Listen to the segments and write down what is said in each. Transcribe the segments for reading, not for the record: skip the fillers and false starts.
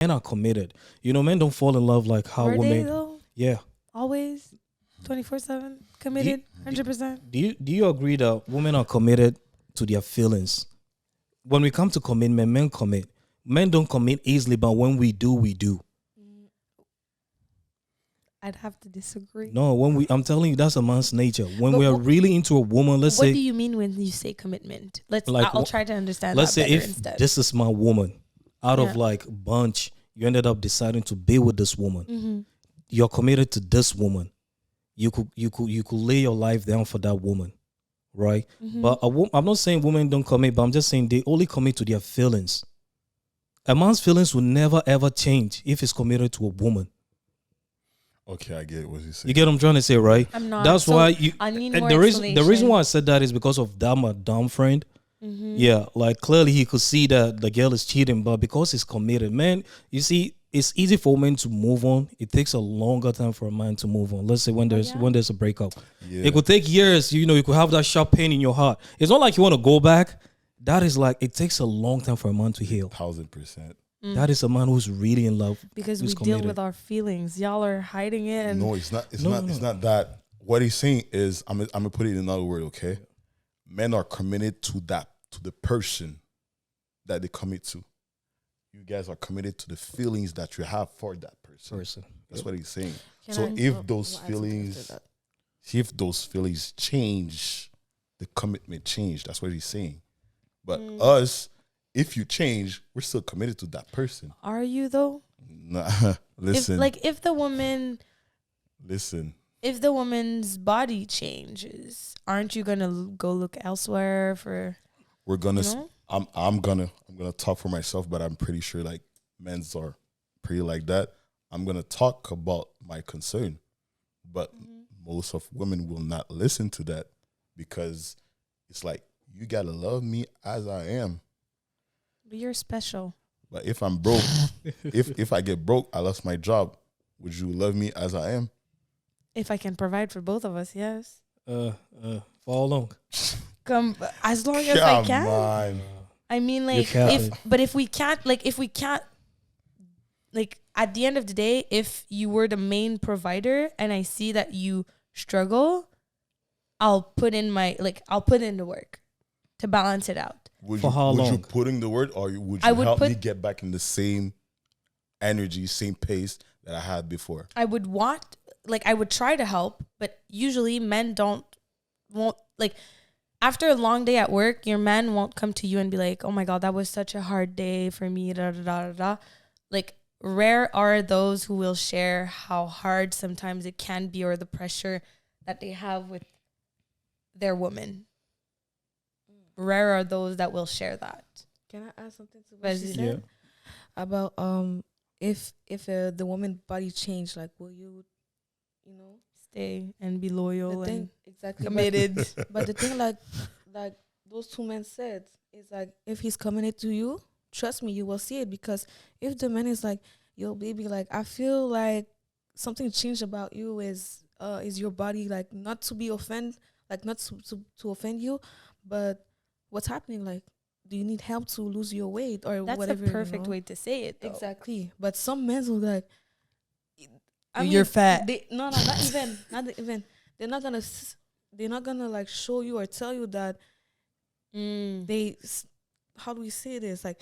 men are committed. You know, men don't fall in love like how Are they women. though? Yeah. Always 24/7 committed, 100%. Do you agree that women are committed to their feelings? When we come to commitment, men commit. Men don't commit easily, but when we do, we do. I'd have to disagree. No, I'm telling you, that's a man's nature. When But we are really into a woman, let's what say, do you mean when you say commitment? Like, I'll try to understand let's that say better if instead. this is my woman, out of Yeah. like bunch, you ended up deciding to be with this woman. Mm-hmm. You're committed to this woman. You could lay your life down for that woman, right? Mm-hmm. But I'm not saying women don't commit, but I'm just saying they only commit to their feelings. A man's feelings will never ever change if he's committed to a woman. Okay, I get what you saying. You get what I'm trying to say, right? I'm not. That's So why you. I need and more the reason explanation. why I said that is because of that my dumb friend. Mm-hmm. Yeah, like clearly he could see that the girl is cheating, but because he's committed, man, you see, it's easy for men to move on. It takes a longer time for a man to move on. Let's say when there's a breakup, Yeah. it could take years. You know, you could have that sharp pain in your heart. It's not like you want to go back. That is like it takes a long time for a man to heal. 1000%. That is a man who's really in love. Because who's we deal committed. with our feelings. Y'all are hiding it. And No, it's not. It's No, not. no. It's not that. What he's saying is, I'm gonna put it in another word. Okay, men are committed to the person that they commit to. You guys are committed to the feelings that you have for that person. That's what he's saying. Can So I- if those I'll add something to feelings, that. change, the commitment change. That's what he's saying. But Mm. us, if you change, we're still committed to that person. are you though? Nah, listen, If the woman's body changes, aren't you gonna go look elsewhere for? we're gonna. You know? I'm gonna talk for myself, but I'm pretty sure like men's are pretty like that. I'm gonna talk about my concern, but most of women will not listen to that because it's like you gotta love me as I am. But you're special. But if I'm broke, if I get broke, I lost my job. Would you love me as I am? If I can provide for both of us, yes. For how long? Come as long as I can. on. I mean, You're like, capping. if we can't, like, at the end of the day, if you were the main provider and I see that you struggle, I'll put in the work to balance it out. Would For you, how would you long? put in the word, or would I you would help me put- get back in the same energy, same pace that I had before? I would try to help, but usually men won't like. After a long day at work, your man won't come to you and be like, "Oh my God, that was such a hard day for me." Da da da da da. Like, rare are those who will share how hard sometimes it can be or the pressure that they have with their woman. Rare are those that will share that. Can I add something to what she Vas-y. said about if the woman body change, like will you know Stay and be loyal the thing and exactly committed. But the thing like those two men said is like if he's committed to you, trust me, you will see it. Because if the man is like, yo baby, like I feel like something changed about you, is your body, like not to be offend, like not to offend you, but what's happening, like do you need help to lose your weight or That's whatever, the perfect you know? way to say it, though. Exactly. But some men will like, You're fat. No, not even. They're not gonna like show you or tell you that how do we say this? Like,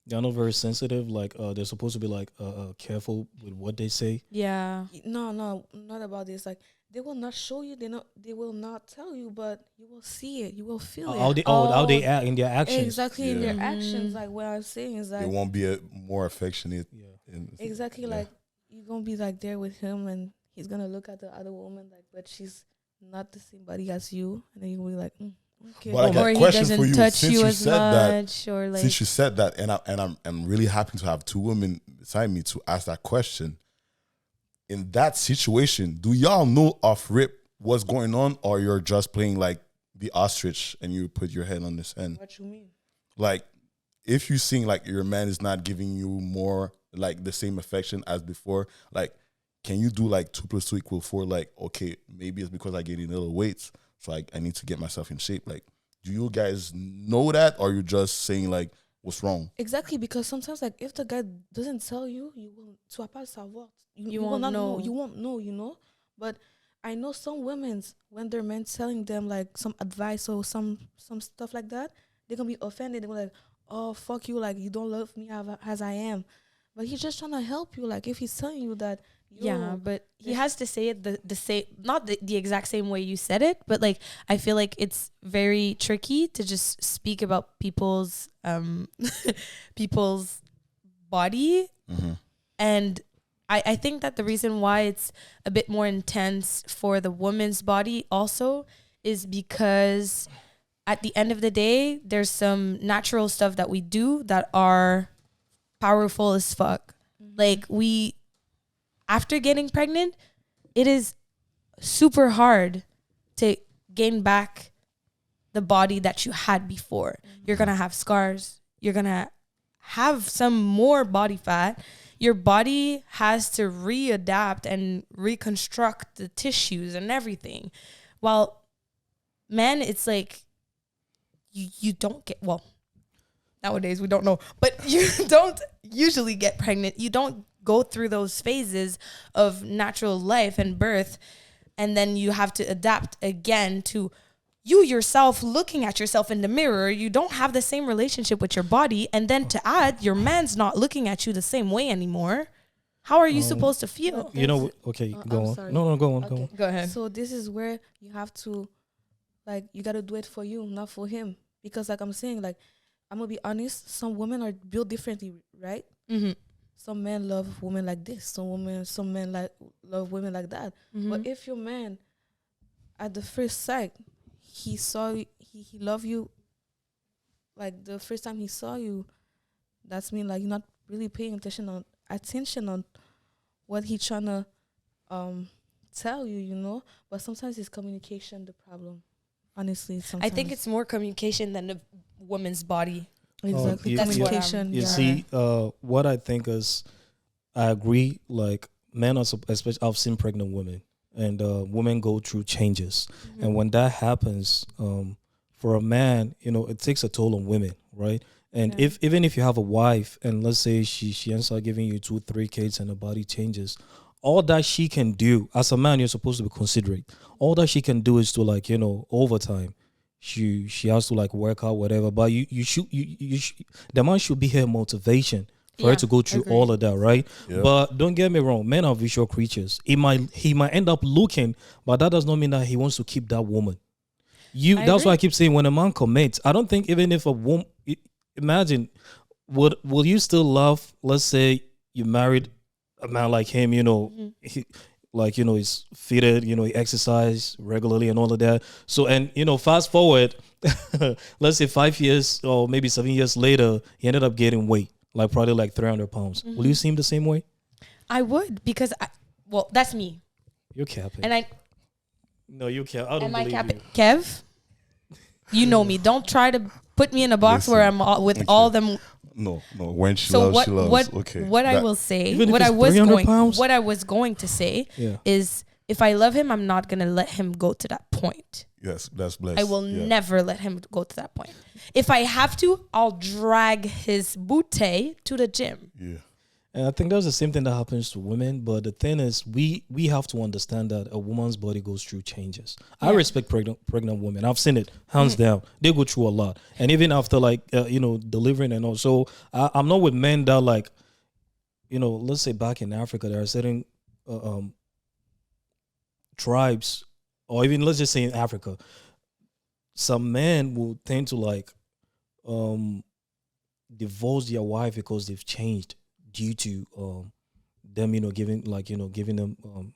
They're not very sensitive. Like they're supposed to be like careful with what they say. Yeah. no, not about this. Like, they will not show you. They will not tell you, but you will see it. You will feel it. How they act in their actions. Exactly, in their Yeah. actions. Like what I'm saying is They like won't be more affectionate. Yeah. exactly Yeah. like you're gonna be like there with him, and he's gonna look at the other woman like, but she's not the same body as you, and then you're gonna be like, okay. But I got Or a he question doesn't for you. touch Since you you as said that, much, or like. since you said that, and I'm really happy to have two women beside me to ask that question. In that situation, do y'all know off rip what's going on, or you're just playing like the ostrich and you put your head on this end? What you mean? Like, if you seeing like your man is not giving you more like the same affection as before, like, can you do like 2 + 2 = 4? Like, okay, maybe it's because I gained a little weight, so I need to get myself in shape. Like, do you guys know that, or you just saying like what's wrong. Exactly, because sometimes like if the guy doesn't tell you, you will tu vas pas savoir. You will won't not know. You won't know, you know. But I know some women's when their men telling them like some advice or some stuff like that, they're gonna be offended. They're gonna be like, oh fuck you, like you don't love me as I am. But he's just trying to help you. Like if he's telling you that, Yeah, but he has to say it the same, not the exact same way you said it, but like I feel like it's very tricky to just speak about people's people's body. And I think that the reason why it's a bit more intense for the woman's body also is because at the end of the day, there's some natural stuff that we do that are powerful as fuck. Like after getting pregnant, it is super hard to gain back the body that you had before. You're going to have scars. You're going to have some more body fat. Your body has to readapt and reconstruct the tissues and everything. While men, it's like you don't get, well, nowadays we don't know, but you don't usually get pregnant. You don't go through those phases of natural life and birth, and then you have to adapt again to you yourself looking at yourself in the mirror. You don't have the same relationship with your body, and then to add, your man's not looking at you the same way anymore. How are you supposed to feel? You know, okay, go I'm on. sorry. No, go on, go Okay. on. Go ahead. So this is where you have to, like, you gotta do it for you, not for him. Because like I'm saying, like, I'm gonna be honest, some women are built differently, right? Mm-hmm. Some men love women like this. Some men like love women like that. Mm-hmm. But if your man, at the first sight, he saw you, he loved you, like the first time he saw you, that's mean like you're not really paying attention on what he trying to tell you, you know. But sometimes it's communication the problem. Honestly, sometimes I think it's more communication than the woman's body. exactly That's what communication. You yeah. see, what I think is, I agree. Like men are, especially I've seen pregnant women, and women go through changes, and when that happens, for a man, you know, it takes a toll on women, right? And Yeah. if even if you have a wife, and let's say she ends up giving you 2-3 kids, and the body changes, all that she can do as a man, you're supposed to be considerate. All that she can do is to, like, you know, over time, she has to like work out whatever. But you should the man should be her motivation for her Yeah, to go through agreed. all of that, right? Yeah. But don't get me wrong, men are visual creatures. He might end up looking, but that does not mean that he wants to keep that woman. That's why I keep saying, when a man commits, I don't think even if a woman, imagine, will you still love, let's say you married a man like him, you know, he, like, you know, he's fitted, you know, he exercise regularly and all of that. So, and, you know, fast forward, let's say 5 years or maybe 7 years later, he ended up gaining weight, like probably like 300 pounds. Will you see him the same way? I would, because well, that's me. You're capping. And No, you can't. I don't am I believe capping? you. Kev, you know me. Don't try to put me in a box Listen, where I'm with okay. all them. No. When she So loves, she loves. what Okay. what I That- will say, Even if what it's I was 300 going, pounds? what I was going to say Yeah. is, if I love him, I'm not gonna let him go to that point. Yes, that's blessed. I will Yeah. never let him go to that point. If I have to, I'll drag his booty to the gym. Yeah. And I think that's the same thing that happens to women. But the thing is, we have to understand that a woman's body goes through changes. I Yeah. respect pregnant women. I've seen it, hands down. They go through a lot. And even after, like, you know, delivering and all. So I'm not with men that, like, you know, let's say back in Africa, there are certain tribes, or even let's just say in Africa, some men will tend to, like, divorce their wife because they've changed, due to them, you know, giving them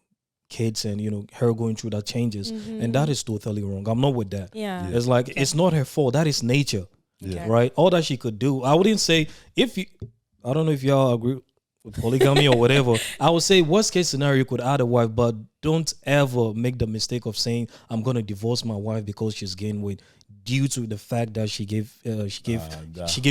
kids, and, you know, her going through that changes. And that is totally wrong. I'm not with that. Yeah. It's like, it's not her fault. That is nature, Yeah. right? All that she could do. I wouldn't say, I don't know if y'all agree with polygamy or whatever. I would say worst case scenario, you could add a wife, but don't ever make the mistake of saying, I'm going to divorce my wife because she's gained weight due to the fact that she gave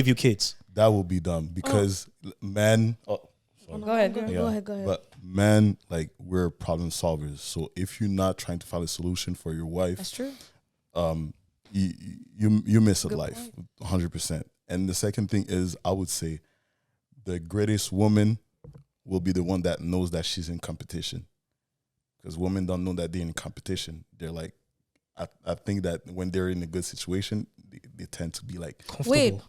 you kids. That will be done because men. Oh, sorry. Go ahead. Yeah. Go ahead. But men, like, we're problem solvers. So if you're not trying to find a solution for your wife, That's true. you miss a Good life, 100%. And the second thing is, I would say the greatest woman will be the one that knows that she's in competition. Because women don't know that they're in competition. They're like, I think that when they're in a good situation, they tend to be like comfortable.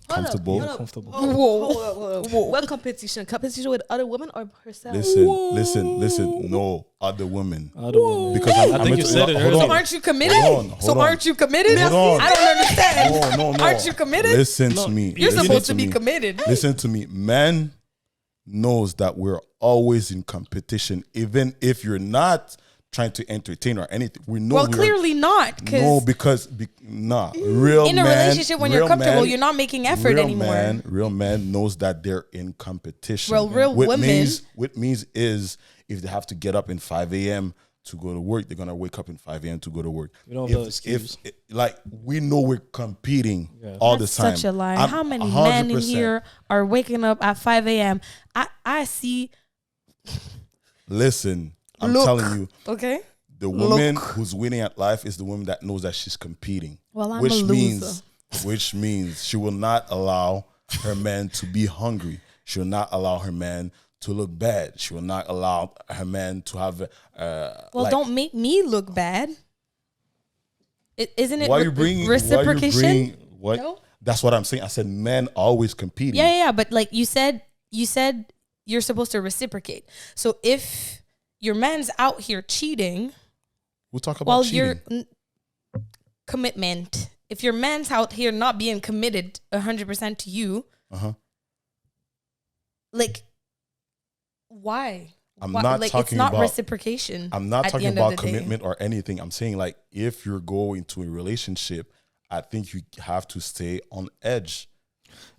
Comfortable. Whoa. What competition? Competition with other women or herself? Listen. No, other women. Other women. Because I think you said it earlier. So aren't you committed? Aren't you committed? Hold on. I don't understand. No. Aren't you committed? Listen to me. You're Listen supposed to me. be committed. Listen to me. Man knows that we're always in competition, even if you're not trying to entertain or anything. We know. Well, clearly not. No, because real in a man, relationship when you're comfortable, man, you're not making effort anymore. Real man knows that they're in competition. Well, real women. What means is if they have to get up in 5 a.m. to go to work, they're gonna wake up in 5 a.m. to go to work. We don't have that excuse. Like we know we're competing all the time. Such a lie. How many men in here are waking up at 5 a.m.? I see. Listen, I'm telling you. Okay. The woman who's winning at life is the woman that knows that she's competing. Well, I'm a loser. Which means she will not allow her man to be hungry. She will not allow her man to look bad. She will not allow her man to have. Don't make me look bad. Isn't it why you bringing reciprocation? What? No? That's what I'm saying. I said men always competing. Yeah. But like you said you're supposed to reciprocate. So if your man's out here cheating, we'll talk about cheating. Commitment. If your man's out here not being committed 100% to you, like, why? I'm not talking it's not about reciprocation. I'm not talking about commitment or anything. I'm saying like if you're going to a relationship, I think you have to stay on edge.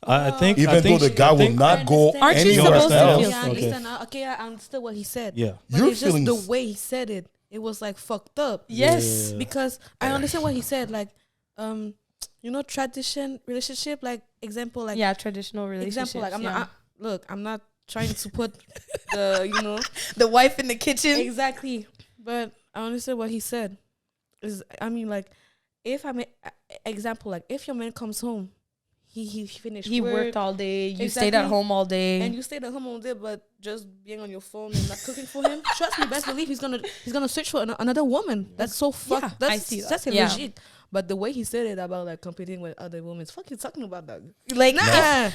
I think though the guy will not go Aren't you anywhere supposed to else. feel Yeah, I understand. Okay, I understood what he said. Yeah. But Your it's just feelings. the way he said it. It was like fucked up. Yes. Yeah. Because I understand what he said. Like, tradition relationship. Like example. Like traditional relationships. example. Like I'm not trying to put the the wife in the kitchen. exactly. But I understand what he said. Like if example, like if your man comes home. He finished. He work, worked all day. You Exactly. stayed at home all day, and you stayed at home all day, but just being on your phone and not cooking for him. Trust me, best believe he's gonna search for another woman. That's so fucked. Yeah, That's, I see that. That's Yeah. illegit. But the way he said it about like competing with other women, fuck you talking about that. like, Nah.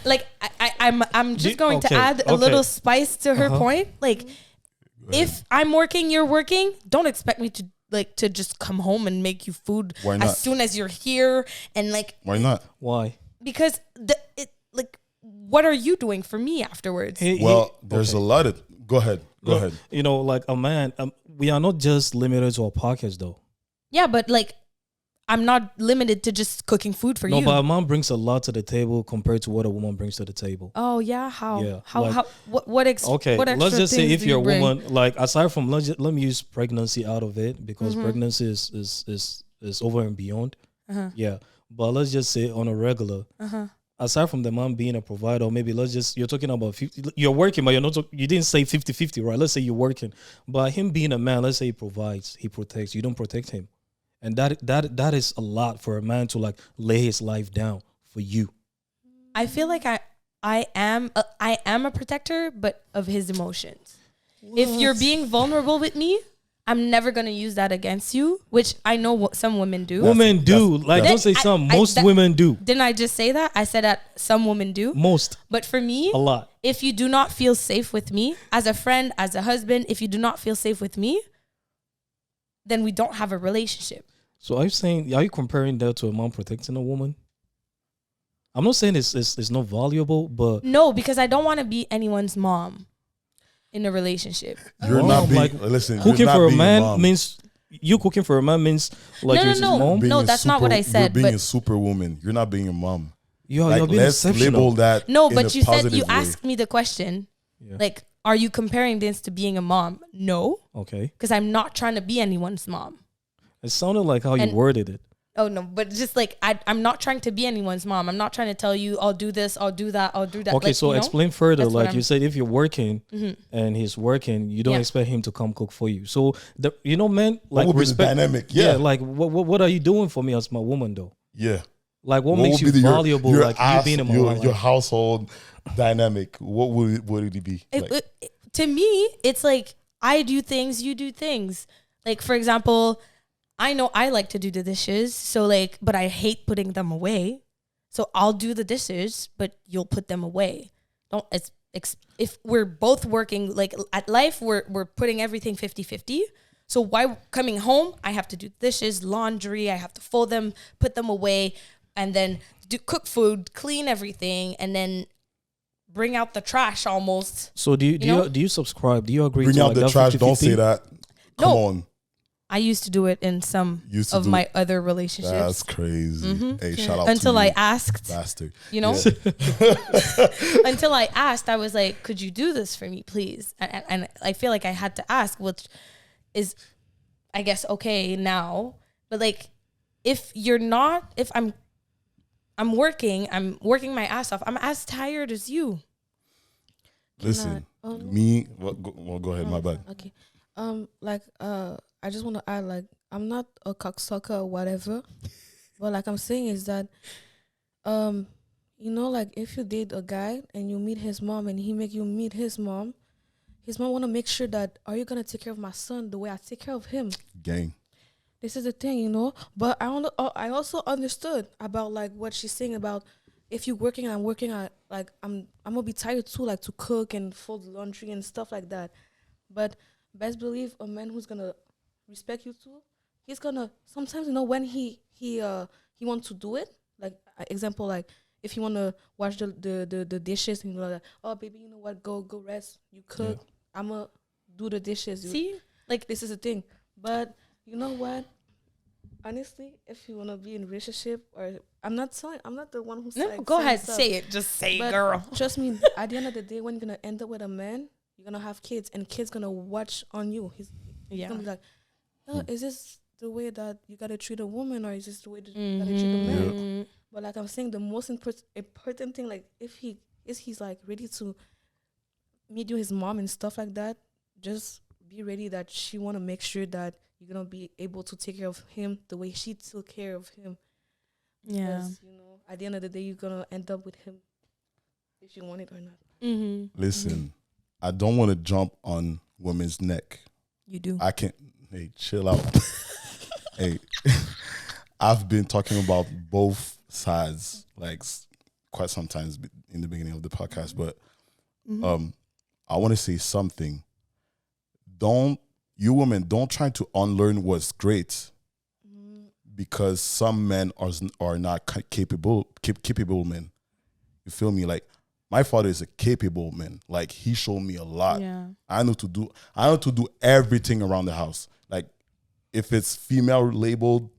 I'm just going to add a little spice to her point. Like, if I'm working, you're working. Don't expect me to just come home and make you food Why not? as soon as you're here. And like, Why not? Why? because what are you doing for me afterwards? There's a lot of. Go ahead. You know, like a man, we are not just limited to our pockets, though. Yeah, but like, I'm not limited to just cooking food for you. No, but a man brings a lot to the table compared to what a woman brings to the table. Oh yeah, how? Yeah, How? like- How? What extra? Okay, What extra let's just say things if do you're you a bring? woman, like aside from let me use pregnancy out of it because pregnancy is over and beyond. Yeah, but let's just say on a regular. Aside from the man being a provider, maybe you're talking about 50, you're working, but you didn't say 50-50, right? Let's say you're working, but him being a man, let's say he provides, he protects, you don't protect him. And that is a lot for a man to like lay his life down for you. I feel like I am a protector, but of his emotions. If you're being vulnerable with me, I'm never gonna use that against you, which I know what some women do. Women do. Don't say some. Most women do. Didn't I just say that? I said that some women do. Most. But for me, A lot. if you do not feel safe with me, as a friend, as a husband, if you do not feel safe with me, then we don't have a relationship. So are you comparing that to a man protecting a woman? I'm not saying it's not valuable, but No, because I don't want to be anyone's mom in a relationship. You're not being. like, Listen, cooking you're not for a being man mom. means you cooking for a man means like No, you're his no. mom. Being a that's not what I said, You're being but- a superwoman. You're not being a mom. You're being let's exceptional. label that. No, in but a you said positive you way. asked me the question, Yeah. like, are you comparing this to being a mom? No, Okay, because I'm not trying to be anyone's mom. it sounded like how you And- worded it. Oh no, but just like I'm not trying to be anyone's mom. I'm not trying to tell you I'll do this, I'll do that, I'll do that. Okay, like, so you know? explain further. That's what Like you I'm- said, if you're working and he's working, you don't Yeah. expect him to come cook for you. So men What like would be the respect. dynamic? Yeah, Yeah. like what are you doing for me as my woman though? Yeah. Like, what makes would you be valuable? Like, you being in my life. your household dynamic. What would it be? Like, To me, it's like I do things, you do things. Like, for example, I know I like to do the dishes, so like, but I hate putting them away. So I'll do the dishes, but you'll put them away. Don't if we're both working like at life, we're putting everything 50-50. So why coming home, I have to do dishes, laundry, I have to fold them, put them away, and then cook food, clean everything, and then bring out the trash almost. So do you subscribe? Do you agree? bring to out like the that trash. 50-50? Don't say that. Come No. on. I used to do it in some of my other relationships. That's crazy. Hey, shout out Until to I you, asked, bastard. you know, Yeah. until I asked, I was like, could you do this for me, please? And I feel like I had to ask, which is, I guess, okay now. But like, if I'm working my ass off, I'm as tired as you. Listen, Oh, no. me. Well, go ahead. My bad. Okay. I just want to add, like, I'm not a cocksucker or whatever, but like I'm saying is that, like if you date a guy and you meet his mom and he make you meet his mom want to make sure that, are you gonna take care of my son the way I take care of him? Gang. This is the thing. But I also understood about like what she's saying about if you're working and I'm working, I'm gonna be tired too, like to cook and fold laundry and stuff like that. But best believe a man who's gonna respect you too, he's gonna sometimes when he wants to do it, like example, like if he wanna wash the dishes and like, oh baby, you know what, go rest, you cook, I'ma do the dishes. See, like this is the thing. But you know what, honestly, if you wanna be in a relationship, or I'm not the one who's like, go ahead, stuff. say it, just say But it, girl. trust me, at the end of the day, when you're gonna end up with a man, you're gonna have kids, and kids gonna watch on you. He's gonna be like, oh, is this the way that you gotta treat a woman, or is this the way that you gotta treat a man? Yeah. But like I'm saying, the most important thing, like if he's like ready to meet you, his mom and stuff like that, just be ready that she wanna make sure that you're gonna be able to take care of him the way she took care of him. Yeah. Because, at the end of the day, you're gonna end up with him if you want it or not. Listen, I don't want to jump on women's neck. You do. I can't. Hey, chill out. Hey, I've been talking about both sides like quite sometimes in the beginning of the podcast, but I want to say something. You women, don't try to unlearn what's great, because some men are not capable men. You feel me? Like, my father is a capable man. Like, he showed me a lot. Yeah. I know to do everything around the house. Like, if it's female labeled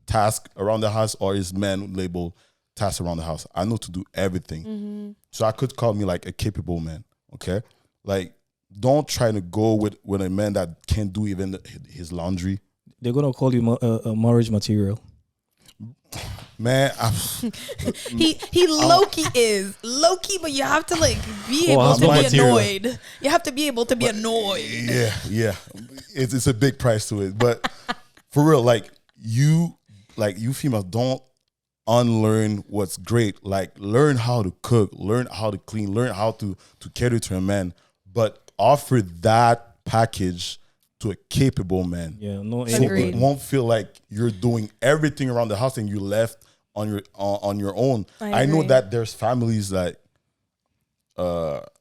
task around the house, or is man labeled task around the house, I know to do everything. So I could call me like a capable man. Okay, like, don't try to go with a man that can't do even his laundry. They're gonna call you a marriage material. Man, he low-key is low-key, but you have to like be able I'm to not be material. annoyed. You have to be able to be annoyed. yeah, it's a big price to it. But for real, like you females, don't unlearn what's great. Like, learn how to cook, learn how to clean, learn how to cater to a man, but offer that package to a capable man. Yeah, no. So it won't feel like you're doing everything around the house and you left on your own. I know agree. that there's families that,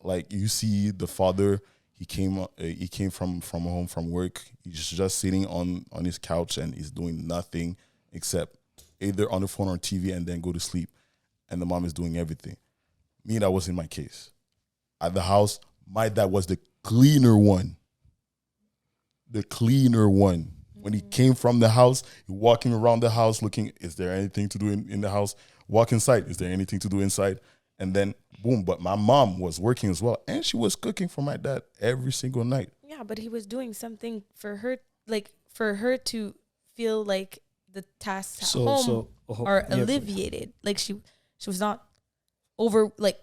like, you see the father, he came from home from work. He's just sitting on his couch and he's doing nothing except either on the phone or TV, and then go to sleep. And the mom is doing everything. Me, that wasn't my case. At the house, my dad was the cleaner one. When he came from the house, he walking around the house looking, is there anything to do in the house? Walk inside, is there anything to do inside? And then boom. But my mom was working as well, and she was cooking for my dad every single night. Yeah, but he was doing something for her, like for her to feel like the tasks at home are alleviated. Like she was not over, like,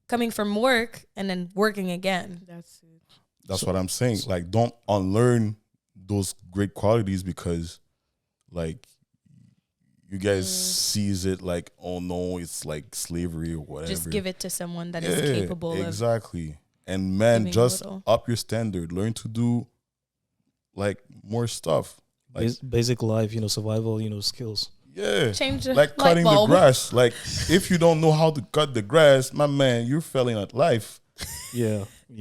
coming from work and then working again. That's what I'm saying. Like, don't unlearn those great qualities because, like, you guys sees it like, oh no, it's like slavery or whatever. Just give it to someone that is capable of. Exactly. And man, giving just little. up your standard. Learn to do like more stuff. Like Basic life, survival, skills. yeah, Change the like light cutting the bulb. grass. Like if you don't know how to cut the grass, my man, you're failing at life. Yeah.